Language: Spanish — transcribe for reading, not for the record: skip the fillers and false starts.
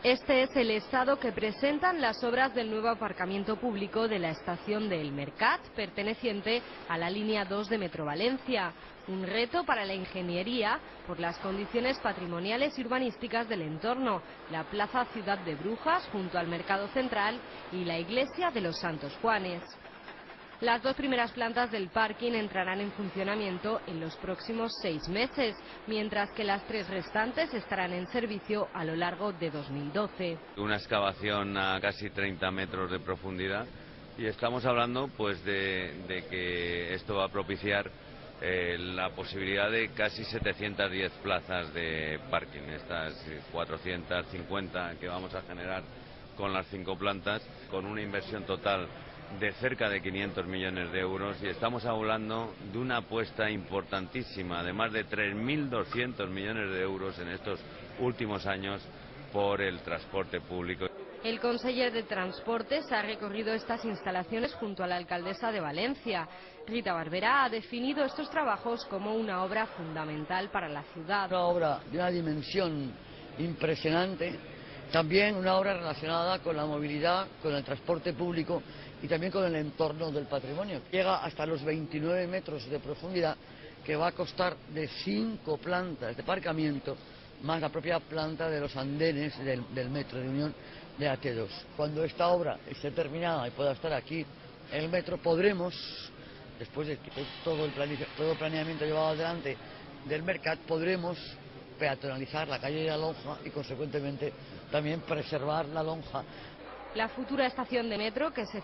Este es el estado que presentan las obras del nuevo aparcamiento público de la estación de El Mercat, perteneciente a la línea 2 de Metro Valencia. Un reto para la ingeniería por las condiciones patrimoniales y urbanísticas del entorno, la Plaza Ciudad de Brujas junto al Mercado Central y la Iglesia de los Santos Juanes. Las dos primeras plantas del parking entrarán en funcionamiento en los próximos 6 meses, mientras que las 3 restantes estarán en servicio a lo largo de 2012. Una excavación a casi 30 metros de profundidad y estamos hablando pues de que esto va a propiciar la posibilidad de casi 710 plazas de parking, estas 450 que vamos a generar con las 5 plantas, con una inversión total de cerca de 500 millones de euros, y estamos hablando de una apuesta importantísima de más de 3.200 millones de euros en estos últimos años por el transporte público. El conseller de Transportes ha recorrido estas instalaciones junto a la alcaldesa de Valencia. Rita Barberá ha definido estos trabajos como una obra fundamental para la ciudad. Una obra de una dimensión impresionante, también una obra relacionada con la movilidad, con el transporte público y también con el entorno del patrimonio. Llega hasta los 29 metros de profundidad, que va a costar de 5 plantas de aparcamiento, más la propia planta de los andenes del metro de Unión de AT2. Cuando esta obra esté terminada y pueda estar aquí en el metro, podremos, después de que todo el planeamiento llevado adelante del Mercat, podremos peatonalizar la calle de la Lonja y consecuentemente también preservar la Lonja. La futura estación de metro, que se